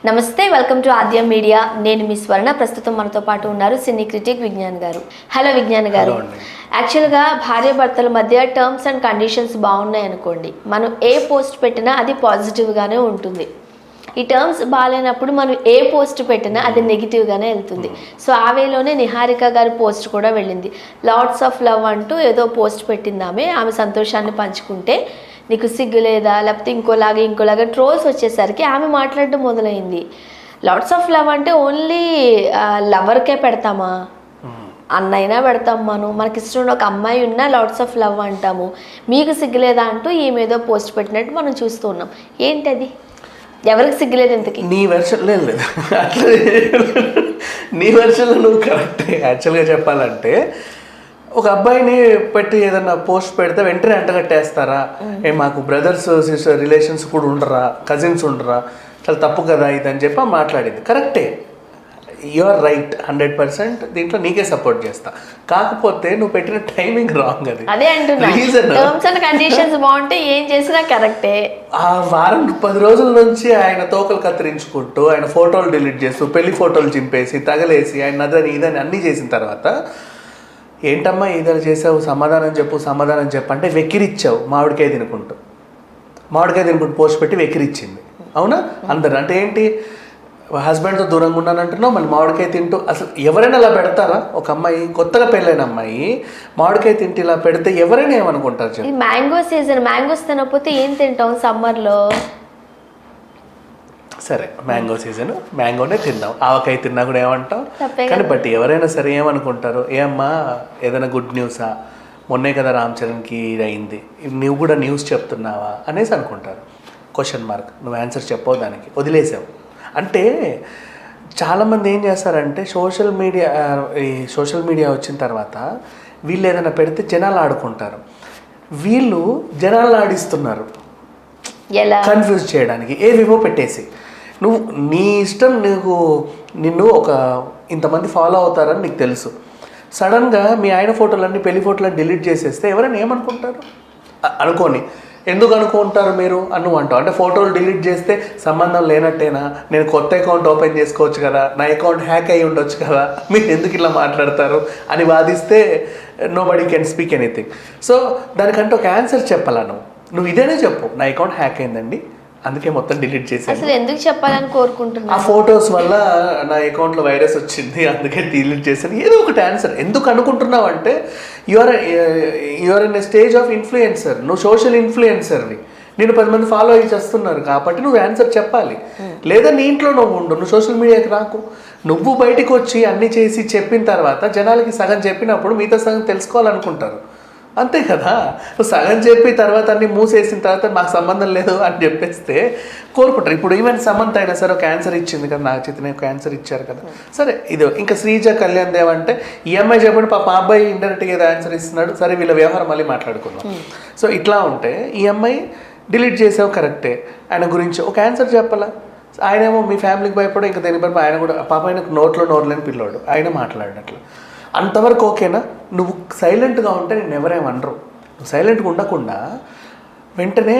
నమస్తే, welcome to Aadya media. నేను మీ స్వర్ణ. ప్రస్తుతం మనతో పాటు ఉన్నారు సినీ క్రిటిక్ విజ్ఞాన్ గారు. హలో విజ్ఞాన్ గారు. యాక్చువల్గా భార్యాభర్తల మధ్య టర్మ్స్ అండ్ కండిషన్స్ బాగున్నాయి అనుకోండి, మనం ఏ పోస్ట్ పెట్టినా అది పాజిటివ్గానే ఉంటుంది. ఈ టర్మ్స్ బాగాలేనప్పుడు మనం ఏ పోస్ట్ పెట్టినా అది నెగిటివ్గానే వెళ్తుంది. సో ఆ వేలోనే నిహారిక గారి పోస్ట్ కూడా వెళ్ళింది. లాట్స్ ఆఫ్ లవ్ అంటూ ఏదో పోస్ట్ పెట్టింది. ఆమె సంతోషాన్ని పంచుకుంటే నీకు సిగ్గు లేదా, లేకపోతే ఇంకోలాగా ట్రోల్స్ వచ్చేసరికి ఆమె మాట్లాడడం మొదలైంది. లాట్స్ ఆఫ్ లవ్ అంటే ఓన్లీ లవర్కే పెడతామా? అన్నైనా పెడతాం. మనకి ఇష్టం ఒక అమ్మాయి ఉన్నా లాట్స్ ఆఫ్ లవ్ అంటాము. మీకు సిగ్గులేదా అంటూ ఈమెదో పోస్ట్ పెట్టినట్టు మనం చూస్తూ ఉన్నాం. ఏంటది? ఎవరికి సిగ్గులేదు ఇంతకీ? నీ వెర్షన్ లేదు అట్లా నీ వెర్షన్లో నువ్వు కరెక్టే. యాక్చువల్గా చెప్పాలంటే ఒక అబ్బాయిని పెట్టి ఏదన్నా పోస్ట్ పెడితే వెంటనే అంటగట్టేస్తారా, మాకు బ్రదర్స్ సిస్టర్ రిలేషన్స్ కూడా ఉండరా, కజిన్స్ ఉండరా, చాలా తప్పు కదా ఇది అని చెప్పి మాట్లాడింది. కరెక్టే, యు ఆర్ రైట్ 100%. దీంట్లో నీకే సపోర్ట్ చేస్తా. కాకపోతే నువ్వు పెట్టిన టైమింగ్ రాంగ్. అదే అంటున్నా, టర్మ్స్ అండ్ కండిషన్స్ బాగుంటే ఏం చేసినా కరెక్టే. ఆ వారం 10 రోజుల నుంచి ఆయన తోకలు కత్తిరించుకుంటూ, ఆయన ఫోటోలు డిలీట్ చేస్తూ, పెళ్లి ఫోటోలు చింపేసి, తగలేసి, ఆయన అదని ఇదని అన్నీ చేసిన తర్వాత ఏంటమ్మా ఇదని చేసావు, సమాధానం చెప్పు అంటే వెక్కిరిచ్చావు. మామిడికాయ తినుకుంటూ పోస్ట్ పెట్టి వెక్కిరిచ్చింది. అవునా? అందరు అంటే ఏంటి, హస్బెండ్తో దూరంగా ఉన్నానంటున్నావు, మళ్ళీ మామిడికాయ తింటూ. అసలు ఎవరైనా అలా పెడతారా? ఒక అమ్మాయి, కొత్తగా పెళ్ళైన అమ్మాయి మామిడికాయ తింటూ ఇలా పెడితే ఎవరైనా ఏమనుకుంటారు చెప్పు? మ్యాంగో సీజన్, మ్యాంగోస్ తినకపోతే ఏం తింటాం సమ్మర్లో? సరే, మ్యాంగో సీజన్, మ్యాంగోనే తిందాం. ఆవకాయ తిన్నా కూడా ఏమంటాం? కానీ బట్ ఎవరైనా సరే ఏమనుకుంటారు, ఏమ్మా ఏదైనా గుడ్ న్యూసా, మొన్నే కదా రామ్ చరణ్కి అయింది, నువ్వు కూడా న్యూస్ చెప్తున్నావా అనేసి అనుకుంటారు. Question mark. నువ్వు ఆన్సర్ చెప్పవు, దానికి వదిలేసావు. అంటే చాలామంది ఏం చేస్తారంటే సోషల్ మీడియా వచ్చిన తర్వాత వీళ్ళు ఏదైనా పెడితే జనాలు ఆడుకుంటారు. వీళ్ళు జనాలను ఆడిస్తున్నారు కన్ఫ్యూజ్ చేయడానికి. ఏవేవో పెట్టేసి నువ్వు నీ ఇష్టం, నిన్ను ఒక ఇంతమంది ఫాలో అవుతారని నీకు తెలుసు. సడన్గా మీ ఆయన ఫోటోలన్నీ, పెళ్లి ఫోటోలన్నీ డిలీట్ చేసేస్తే ఎవరైనా ఏమనుకుంటారు? అనుకోని ఎందుకు అనుకుంటారు మీరు నువ్వు అంటావు. అంటే ఫోటోలు డిలీట్ చేస్తే సంబంధం లేనట్టేనా? నేను కొత్త అకౌంట్ ఓపెన్ చేసుకోవచ్చు కదా, నా అకౌంట్ హ్యాక్ అయ్యి ఉండొచ్చు కదా, మీరు ఎందుకు ఇలా మాట్లాడతారు అని వాదిస్తే nobody can speak anything. So దానికంటే ఒక ఆన్సర్ చెప్పాలా? నువ్వు ఇదేనే చెప్పు, నా అకౌంట్ హ్యాక్ అయిందండి, అందుకే మొత్తం డిలీట్ చేశాను. అసలు ఎందుకు చెప్పాలని కోరుకుంటున్నా? ఆ ఫొటోస్ వల్ల నా అకౌంట్లో వైరస్ వచ్చింది, అందుకే డిలీట్ చేశాను. ఏదో ఒకటి ఆన్సర్. ఎందుకు అనుకుంటున్నావు అంటే you're in a stage of influencer. నువ్వు సోషల్ ఇన్ఫ్లుయెన్సర్వి, నేను 10 మంది ఫాలో అయ్యి చేస్తున్నారు కాబట్టి నువ్వు ఆన్సర్ చెప్పాలి. లేదా నీ ఇంట్లో నువ్వు ఉండు, నువ్వు సోషల్ మీడియాకి రాకు. నువ్వు బయటకు వచ్చి అన్నీ చేసి చెప్పిన తర్వాత జనాలకి సగం చెప్పినప్పుడు మిగతా సగం తెలుసుకోవాలనుకుంటారు. అంతే కదా? సగం చెప్పి తర్వాత అన్ని మూసేసిన తర్వాత మాకు సంబంధం లేదు అని చెప్పేస్తే కోరుకుంటారు. ఇప్పుడు ఈవెన్ సమంత అయినా సరే ఒక ఆన్సర్ ఇచ్చింది కదా, నాకు చేతనే ఒక ఆన్సర్ ఇచ్చారు కదా. సరే, ఇది ఇంకా శ్రీజ కళ్యాణ్ దేవ్ అంటే ఈఎంఐ చెప్పండి, పాప అబ్బాయి ఇండైరెక్ట్గా ఏదో ఆన్సర్ ఇస్తున్నాడు. సరే, వీళ్ళ వ్యవహారం మళ్ళీ మాట్లాడుకుందాం. సో ఇట్లా ఉంటే ఈఎంఐ డిలీట్ చేసావు, కరెక్టే. ఆయన గురించి ఒక ఆన్సర్ చెప్పాలా? ఆయనేమో మీ ఫ్యామిలీకి భయపడో ఇంకా దేని భయపడ, ఆయన కూడా పాప ఆయనకు నోట్లో లేని పిల్లోడు, ఆయన మాట్లాడినట్లు. అంతవరకు ఓకేనా? నువ్వు సైలెంట్గా ఉంటే నేను ఎవరేమనరు. నువ్వు సైలెంట్గా ఉండకుండా వెంటనే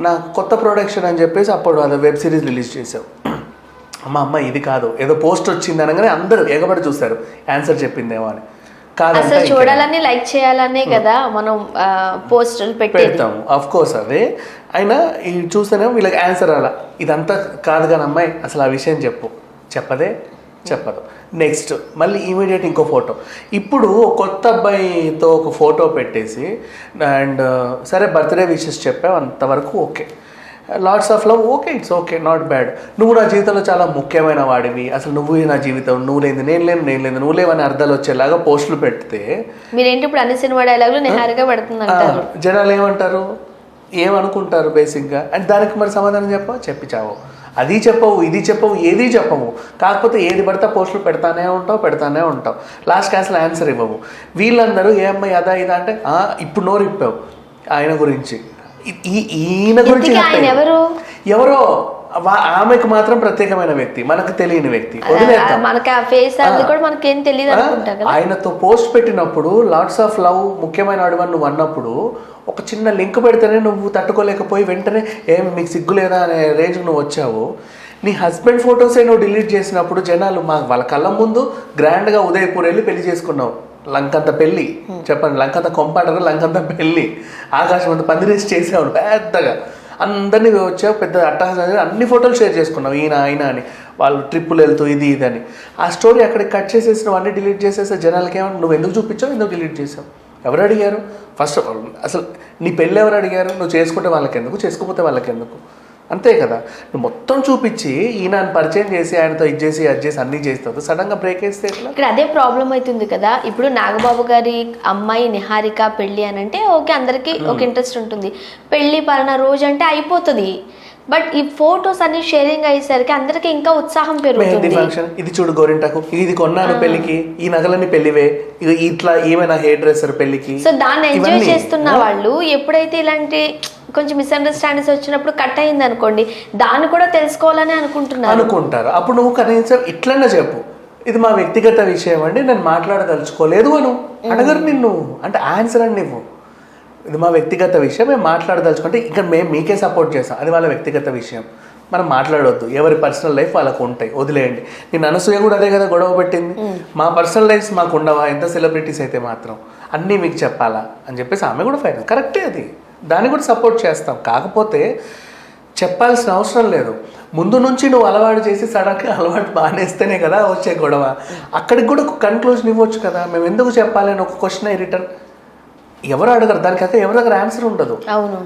నా కొత్త ప్రొడక్షన్ అని చెప్పేసి అప్పుడు అది వెబ్ సిరీస్ రిలీజ్ చేసావు. అమ్మ ఇది కాదు, ఏదో పోస్ట్ వచ్చింది అనగానే అందరూ ఎగబడి చూస్తారు ఆన్సర్ చెప్పిందేమో అని. కాదు, చూడాలని, లైక్ చేయాలనే కదా మనం పోస్టులు పెడతాము. అఫ్ కోర్స్ అదే. అయినా ఇది చూస్తేనేమో వీళ్ళకి ఆన్సర్ అలా, ఇదంతా కాదు కానీ అమ్మాయి అసలు ఆ విషయం చెప్పదు. నెక్స్ట్ మళ్ళీ ఇమీడియట్ ఇంకో ఫోటో. ఇప్పుడు కొత్త అబ్బాయితో ఒక ఫోటో పెట్టేసి అండ్ సరే బర్త్డే విషెస్ చెప్పావు, అంతవరకు okay. Lots of love, okay, it's okay, not bad. నువ్వు నా జీవితంలో చాలా ముఖ్యమైన వాడివి, అసలు నువ్వు నా జీవితం, నువ్వు లేదు నేను లేను, నువ్వు లేవని అర్థాలు వచ్చేలాగా పోస్టులు పెడితే మీరేంటి ఇప్పుడు అన్ని సినిమా డైలాగులు నిహారిగా పెడుతుందంటారు. జనాలు ఏమంటారు, ఏమనుకుంటారు బేసిక్గా? అండ్ దానికి మరి సమాధానం చెప్పి చావు. అది చెప్పవు, ఇది చెప్పవు, ఏది చెప్పవు. కాకపోతే ఏది పడితే పోస్టులు పెడతానే ఉంటావు. లాస్ట్కి అసలు ఆన్సర్ ఇవ్వవు. వీళ్ళందరూ ఏ అమ్మాయి అదా ఇదా అంటే ఇప్పుడు నోరు ఇప్పావు ఆయన గురించి. ఈయన గురించి ఎవరో ఆమెకు మాత్రం ప్రత్యేకమైన వ్యక్తి, మనకు తెలియని వ్యక్తి. ఆయనతో పోస్ట్ పెట్టినప్పుడు లాట్స్ ఆఫ్ లవ్ ముఖ్యమైన అడుగు నువ్వు అన్నప్పుడు ఒక చిన్న లింక్ పెడితేనే నువ్వు తట్టుకోలేకపోయి వెంటనే మీకు సిగ్గు లేదా అనే రేంజ్కి నువ్వు వచ్చావు. నీ హస్బెండ్ ఫొటోసే నువ్వు డిలీట్ చేసినప్పుడు జనాలు వాళ్ళ కళ్ళ ముందు గ్రాండ్గా ఉదయపూర్ వెళ్ళి పెళ్లి చేసుకున్నావు, లంకంత పెళ్ళి చెప్పండి, లంకంత కొంపాడరు, లంకంత పెళ్ళి, ఆకాశం అంత పందిరేసి చేసావు పెద్దగా, అందరినీ వచ్చావు, పెద్ద అట్టహాసం, అన్ని ఫోటోలు షేర్ చేసుకున్నావు, ఈయన ఆయన అని, వాళ్ళు ట్రిప్పులు వెళ్తూ ఇది ఇది అని. ఆ స్టోరీ అక్కడికి కట్ చేసేసిన అన్నీ డిలీట్ చేసేస్తే జనాలకి ఏమన్నా నువ్వు ఎందుకు చూపించావు, ఎందుకు డిలీట్ చేసావు, ఎవరు అడిగారు? ఫస్ట్ అసలు నీ పెళ్ళి ఎవరు అడిగారు? నువ్వు చేసుకుంటే వాళ్ళకి ఎందుకు, చేసుకోకపోతే వాళ్ళకి ఎందుకు? అంతే కదా. నువ్వు మొత్తం చూపించి ఈయన పరిచయం చేసి ఆయనతో ఇది చేసి అది చేసి అన్నీ చేస్తావు, సడన్గా బ్రేక్ వేస్తే ఎట్లా? ఇక్కడ అదే ప్రాబ్లం అవుతుంది కదా. ఇప్పుడు నాగబాబు గారి అమ్మాయి నిహారిక పెళ్ళి అని అంటే ఓకే, అందరికీ ఒక ఇంట్రెస్ట్ ఉంటుంది, పెళ్ళి పలానా రోజు అంటే అయిపోతుంది. బట్ ఈ ఫొటోస్ అన్ని షేరింగ్ అయ్యేసరికి అందరికి ఇంకా ఉత్సాహం పెరుగుతుంది. ఫంక్షన్ ఇది చూడు, గోరింటాకు ఇది కొన్నాను పెళ్లికి, ఈ నగలన్నీ పెళ్లివే, ఇది ఇట్లా ఏమైనా హెయిర్ డ్రెస్సర్ పెళ్లికి. సో దాన్ని ఎంజాయ్ చేస్తున్న వాళ్ళు ఎప్పుడైతే ఇలాంటి కొంచెం మిస్అండర్స్టాండింగ్స్ వచ్చినప్పుడు కట్ అయింది అనుకోండి, దాన్ని కూడా తెలుసుకోవాలని అనుకుంటారు. అప్పుడు నువ్వు కనీసం ఇట్లన్నా చెప్పు, ఇది మా వ్యక్తిగత విషయం అండి, నేను మాట్లాడదలుచుకోలేదు అను. అడగరు నిన్ను, అంటే ఆన్సర్ అండి నువ్వు, ఇది మా వ్యక్తిగత విషయం, మేము మాట్లాడదలుచుకుంటే ఇక్కడ మేము మీకే సపోర్ట్ చేస్తాం, అది వాళ్ళ వ్యక్తిగత విషయం, మనం మాట్లాడవద్దు, ఎవరి పర్సనల్ లైఫ్ వాళ్ళకు ఉంటాయి, వదిలేయండి. నేను అనసూయ కూడా అదే కదా గొడవ పెట్టింది, మా పర్సనల్ లైఫ్స్ మాకు ఉండవా, ఎంత సెలబ్రిటీస్ అయితే మాత్రం అన్నీ మీకు చెప్పాలా అని చెప్పేసి ఆమె కూడా ఫైనల్ కరెక్టే, అది దాన్ని కూడా సపోర్ట్ చేస్తాం. కాకపోతే చెప్పాల్సిన అవసరం లేదు, ముందు నుంచి నువ్వు అలవాటు చేసి సడన్గా అలవాటు మానేస్తేనే కదా వచ్చే గొడవ. అక్కడికి కూడా ఒక కన్క్లూజన్ ఇవ్వచ్చు కదా, మేము ఎందుకు చెప్పాలి అని ఒక క్వశ్చన్ రిటర్న్. ఎవరు అడగరు, దానికాక ఎవరి దగ్గర ఆన్సర్ ఉండదు. అవును,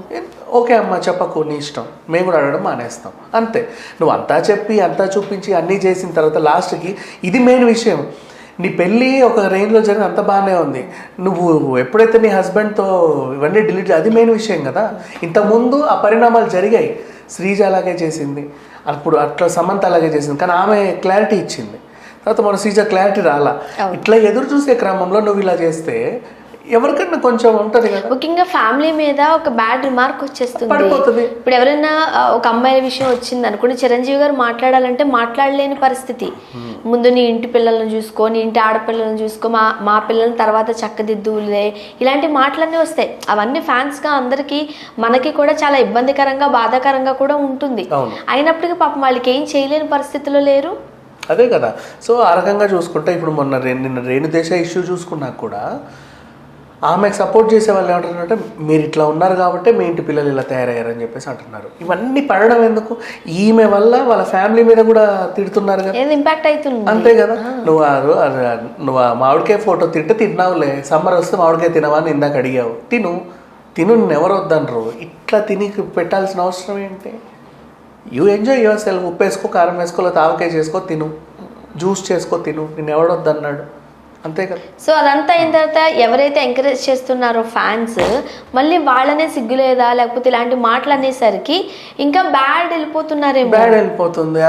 ఓకే అమ్మ చెప్పకు, నీ ఇష్టం, మేము కూడా అడగడం మానేస్తాం అంతే. నువ్వు అంతా చెప్పి అంతా చూపించి అన్నీ చేసిన తర్వాత లాస్ట్కి ఇది మెయిన్ విషయం, నీ పెళ్ళి ఒక రేంజ్లో జరిగిన అంత బాగానే ఉంది, నువ్వు ఎప్పుడైతే నీ హస్బెండ్తో ఇవన్నీ డిలీట్, అది మెయిన్ విషయం కదా. ఇంతకుముందు ఆ పరిణామాలు జరిగాయి, శ్రీజ అలాగే చేసింది, అప్పుడు అట్లా సమంత అలాగే చేసింది, కానీ ఆమె క్లారిటీ ఇచ్చింది, తర్వాత మన శ్రీజ క్లారిటీ రాలా. ఇట్లా ఎదురు చూసే క్రమంలో నువ్వు ఇలా చేస్తే ఎవరికన్నా కొంచెం ఉంటది కదా. ముఖ్యంగా ఫ్యామిలీ మీద ఒక బ్యాడ్ రిమార్క్ వచ్చేస్తుంది. ఇప్పుడు ఎవరైనా ఒక అమ్మాయి విషయం వచ్చింది అనుకోండి, చిరంజీవి గారు మాట్లాడాలంటే మాట్లాడలేని పరిస్థితి. ముందు నీ ఇంటి పిల్లలను చూసుకో, నీ ఇంటి ఆడపిల్లలను చూసుకో, మా పిల్లల తర్వాత చక్కదిద్దులే, ఇలాంటి మాటలన్నీ వస్తాయి. అవన్నీ ఫ్యాన్స్ గా అందరికి మనకి కూడా చాలా ఇబ్బందికరంగా బాధాకరంగా కూడా ఉంటుంది. అయినప్పటికీ పాపం వాళ్ళకి ఏం చేయలేని పరిస్థితిలో లేరు. అదే కదా. సో ఆ రకంగా చూసుకుంటే ఇప్పుడు నిన్న రేణుదేశ ఇష్యూ చూసుకున్నా కూడా ఆమెకు సపోర్ట్ చేసే వాళ్ళు ఏమంటారంటే, మీరు ఇట్లా ఉన్నారు కాబట్టి మీ ఇంటి పిల్లలు ఇలా తయారయ్యారని చెప్పేసి అంటున్నారు. ఇవన్నీ పడడం ఎందుకు, ఈమె వల్ల వాళ్ళ ఫ్యామిలీ మీద కూడా తిడుతున్నారు కదా, ఇంపాక్ట్ అవుతుంది. అంతే కదా. నువ్వు ఆ మామిడికాయ ఫోటో తిన్నావులే, సమ్మర్ వస్తే మామిడికాయ తినవా అని ఇందాక అడిగావు, తిను నిన్ను ఎవరు వద్దనరు, ఇట్లా తిని పెట్టాల్సిన అవసరం ఏంటి? యూ ఎంజాయ్ యువర్ సెల్ఫ్, ఉప్పు వేసుకో, కారం వేసుకో, ఆవకాయ చేసుకో, తిను, జ్యూస్ చేసుకో, తిను, నిన్ను ఎవడు వద్దన్నాడు, అంతే కదా. సో అదంతా అయిన తర్వాత ఎవరైతే ఎంకరేజ్ చేస్తున్నారో ఫ్యాన్స్, మళ్ళీ వాళ్ళనే సిగ్గులేదా లేకపోతే ఇలాంటి మాటలు అనేసరికి ఇంకా బ్యాడ్ వెళ్ళిపోతుంది,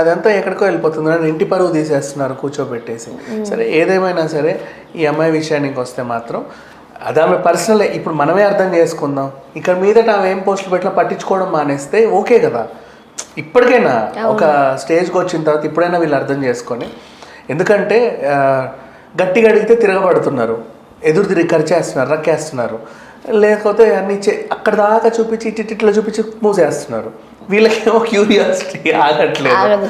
అదంతా ఎక్కడికో వెళ్ళిపోతుంది. నన్ను ఇంటి పరువు తీసేస్తున్నారు కూర్చోబెట్టేసి. సరే ఏదేమైనా సరే ఈ అమ్మాయి విషయానికి వస్తే మాత్రం అది ఆమె పర్సనల్. ఇప్పుడు మనమే అర్థం చేసుకుందాం, ఇక్కడ మీదట ఆమె ఏం పోస్టులు పెట్టినా పట్టించుకోవడం మానేస్తే ఓకే కదా. ఇప్పటికైనా ఒక స్టేజ్కి వచ్చిన తర్వాత ఇప్పుడైనా వీళ్ళు అర్థం చేసుకొని, ఎందుకంటే గట్టిగా అడిగితే తిరగబడుతున్నారు, ఎదురు తిరిగి ఖర్చేస్తున్నారు, రక్కేస్తున్నారు, లేకపోతే అన్ని అక్కడ దాకా చూపించి ఇట్లా చూపించి మూసేస్తున్నారు. వీళ్ళకేమో క్యూరియాసిటీ ఆగట్లేదు,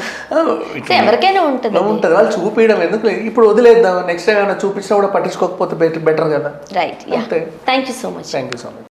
ఎవరికైనా ఉంటుంది, వాళ్ళు చూపించడం ఎందుకు. ఇప్పుడు వదిలేద్దాం, నెక్స్ట్ టైం ఏమైనా చూపించినా కూడా పట్టించుకోకపోతే బెటర్ కదా. Right. Thank you so much.